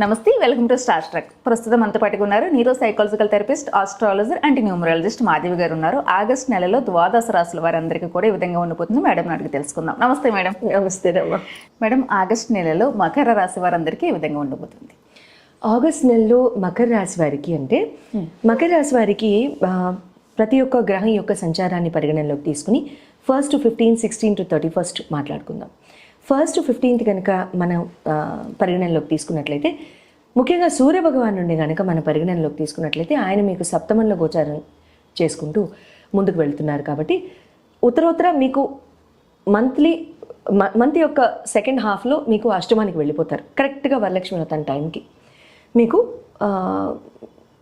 నమస్తే, welcome to star truck. ప్రస్తుతం అంత పట్టుకున్నారు neuro psychological therapist, astrologer and numerologist Madhavi గారు ఉన్నారు. ఆగస్ట్ నెలలో ద్వాదశ రాశుల వారందరికీ కూడా ఈ విధంగా ఉండిపోతుంది. మేడం అడిగి తెలుసుకుందాం. నమస్తే మేడం. నమస్తే రమ్మ. మేడం, ఆగస్ట్ నెలలో మకర రాశి వారందరికీ ఈ విధంగా ఉండిపోతుంది. ఆగస్ట్ నెలలో మకర రాశి వారికి అంటే మకర రాశి వారికి ప్రతి ఒక్క గ్రహం యొక్క సంచారాన్ని పరిగణనలోకి తీసుకుని 1st to 15, 16 to 31st మాట్లాడుకుందాం. 1st to 15th కనుక మనం పరిగణనలోకి తీసుకున్నట్లయితే, ముఖ్యంగా సూర్య భగవాన్ నుండి కనుక మన పరిగణనలోకి తీసుకున్నట్లయితే ఆయన మీకు సప్తమంలో గోచారం చేసుకుంటూ ముందుకు వెళ్తున్నారు. కాబట్టి ఉత్తరోత్తర మీకు మంత్ యొక్క సెకండ్ హాఫ్లో మీకు అష్టమానికి వెళ్ళిపోతారు. కరెక్ట్గా వరలక్ష్మి వ్రతం టైంకి మీకు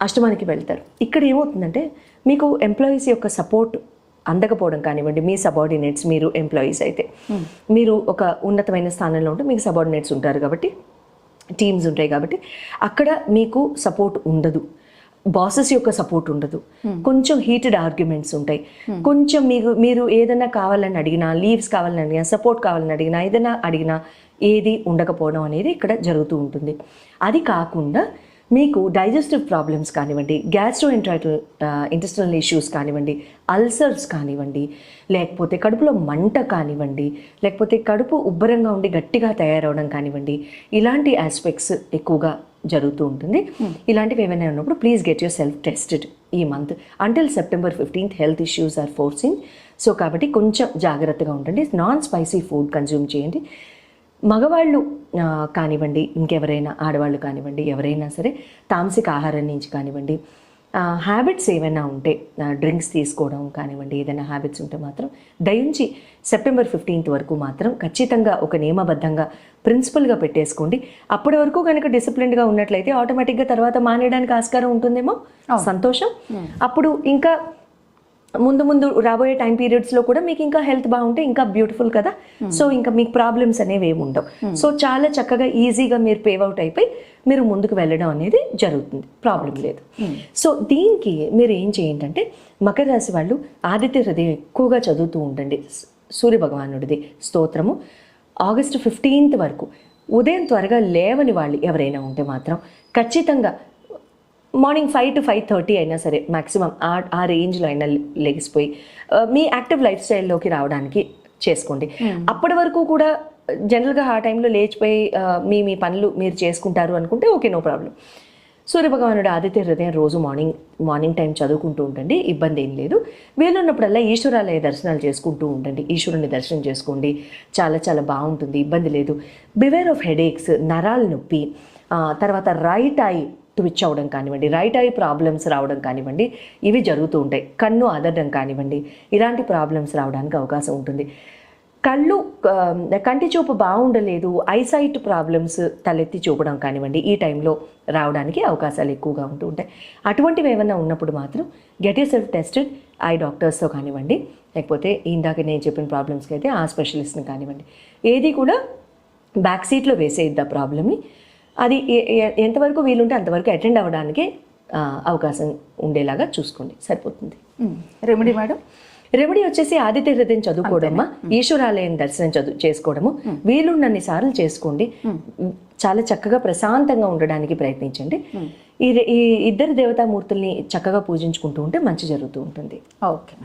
అష్టమానికి వెళ్తారు. ఇక్కడ ఏమవుతుందంటే మీకు ఎంప్లాయీస్ యొక్క సపోర్ట్ అందకపోవడం కానివ్వండి, మీ సబార్డినేట్స్, మీరు ఎంప్లాయీస్ అయితే మీరు ఒక ఉన్నతమైన స్థానంలో ఉంటే మీకు సబార్డినేట్స్ ఉంటారు కాబట్టి, టీమ్స్ ఉంటాయి కాబట్టి అక్కడ మీకు సపోర్ట్ ఉండదు, బాసెస్ యొక్క సపోర్ట్ ఉండదు, కొంచెం హీటెడ్ ఆర్గ్యుమెంట్స్ ఉంటాయి, కొంచెం మీరు ఏదైనా కావాలని అడిగినా, లీవ్స్ కావాలని అడిగినా, సపోర్ట్ కావాలని అడిగినా, ఏదైనా అడిగినా ఏది ఉండకపోవడం అనేది ఇక్కడ జరుగుతూ ఉంటుంది. అది కాకుండా మీకు డైజెస్టివ్ ప్రాబ్లమ్స్ కానివ్వండి, ఇంటెస్టినల్ ఇష్యూస్ కానివ్వండి, అల్సర్స్ కానివ్వండి, లేకపోతే కడుపులో మంట కానివ్వండి, లేకపోతే కడుపు ఉబ్బరంగా ఉండి గట్టిగా తయారవడం కానివ్వండి, ఇలాంటి ఆస్పెక్ట్స్ ఎక్కువగా జరుగుతూ ఉంటుంది. ఇలాంటివి ఏమైనా ఉన్నప్పుడు please get yourself tested ఈ month. Until September 15th health issues are forcing. So కాబట్టి కొంచెం జాగ్రత్తగా ఉండండి. నాన్ స్పైసీ ఫుడ్ కన్జ్యూమ్ చేయండి. మగవాళ్ళు కానివ్వండి, ఇంకెవరైనా ఆడవాళ్ళు కానివ్వండి, ఎవరైనా సరే తామసిక ఆహారం నుంచి కానివ్వండి, హ్యాబిట్స్ ఏమైనా ఉంటే డ్రింక్స్ తీసుకోవడం కానివ్వండి, ఏదైనా హ్యాబిట్స్ ఉంటే మాత్రం దయించి September 15th వరకు మాత్రం ఖచ్చితంగా ఒక నియమబద్ధంగా ప్రిన్సిపల్గా పెట్టేసుకోండి. అప్పటి వరకు కనుక డిసిప్లిన్డ్గా ఉన్నట్లయితే ఆటోమేటిక్గా తర్వాత మానేయడానికి ఆస్కారం ఉంటుందేమో. సంతోషం. అప్పుడు ఇంకా ముందు రాబోయే టైం పీరియడ్స్లో కూడా మీకు ఇంకా హెల్త్ బాగుంటే ఇంకా బ్యూటిఫుల్ కదా. సో ఇంకా మీకు ప్రాబ్లమ్స్ అనేవి ఏమి ఉండవు. సో చాలా చక్కగా ఈజీగా మీరు పేవ్ అవుట్ అయిపోయి మీరు ముందుకు వెళ్ళడం అనేది జరుగుతుంది. ప్రాబ్లం లేదు. సో దీనికి మీరు ఏం చేయండి అంటే, మకర రాశి వాళ్ళు ఆదిత్య హృదయం ఎక్కువగా చదువుతూ ఉండండి. సూర్య భగవానుడిది స్తోత్రము August 15th వరకు. ఉదయం త్వరగా లేవని వాళ్ళు ఎవరైనా ఉంటే మాత్రం ఖచ్చితంగా మార్నింగ్ 5 to 5:30 అయినా సరే మ్యాక్సిమం ఆ రేంజ్లో అయినా లెగిసిపోయి మీ యాక్టివ్ లైఫ్ స్టైల్లోకి రావడానికి చేసుకోండి. అప్పటి వరకు కూడా జనరల్గా ఆ టైంలో లేచిపోయి మీ పనులు మీరు చేసుకుంటారు అనుకుంటే ఓకే, నో ప్రాబ్లం. సూర్యభగవానుడు ఆదిత్య హృదయం రోజు మార్నింగ్ టైం చదువుకుంటూ ఉండండి, ఇబ్బంది ఏం లేదు. వీలున్నప్పుడల్లా ఈశ్వరాలయ దర్శనాలు చేసుకుంటూ ఉండండి, ఈశ్వరుని దర్శనం చేసుకోండి. చాలా చాలా బాగుంటుంది, ఇబ్బంది లేదు. బివేర్ ఆఫ్ హెడేక్స్, నరాల నొప్పి, తర్వాత రైట్ ఐ ట్విచ్ అవ్వడం కానివ్వండి, రైట్ ఐ ప్రాబ్లమ్స్ రావడం కానివ్వండి, ఇవి జరుగుతూ ఉంటాయి. కన్ను అదడం కానివ్వండి, ఇలాంటి ప్రాబ్లమ్స్ రావడానికి అవకాశం ఉంటుంది. కంటి చూపు బాగుండలేదు, ఐసైట్ ప్రాబ్లమ్స్ తలెత్తి చూపడం కానివ్వండి, ఈ టైంలో రావడానికి అవకాశాలు ఎక్కువగా ఉంటూ ఉంటాయి. అటువంటివి ఏమైనా ఉన్నప్పుడు మాత్రం get yourself tested eye డాక్టర్స్తో కానివ్వండి, లేకపోతే ఇందాక నేను చెప్పిన ప్రాబ్లమ్స్కి అయితే ఆ స్పెషలిస్ట్ని కానివ్వండి. ఏది కూడా బ్యాక్ సీట్లో వేసేద్దా ప్రాబ్లమ్ని. అది ఎంతవరకు వీలుంటే అంతవరకు అటెండ్ అవ్వడానికి అవకాశం ఉండేలాగా చూసుకోండి, సరిపోతుంది. Remedy madam? రెమెడీ వచ్చేసి ఆదిత్య హృదయం చదువుకోవడమా, ఈశ్వరాలయం దర్శనం చేసుకోవడము వీలున్నన్ని సార్లు చేసుకోండి. చాలా చక్కగా ప్రశాంతంగా ఉండడానికి ప్రయత్నించండి. ఈ ఇద్దరు దేవతామూర్తుల్ని చక్కగా పూజించుకుంటూ ఉంటే మంచి జరుగుతూ ఉంటుంది. ఓకే.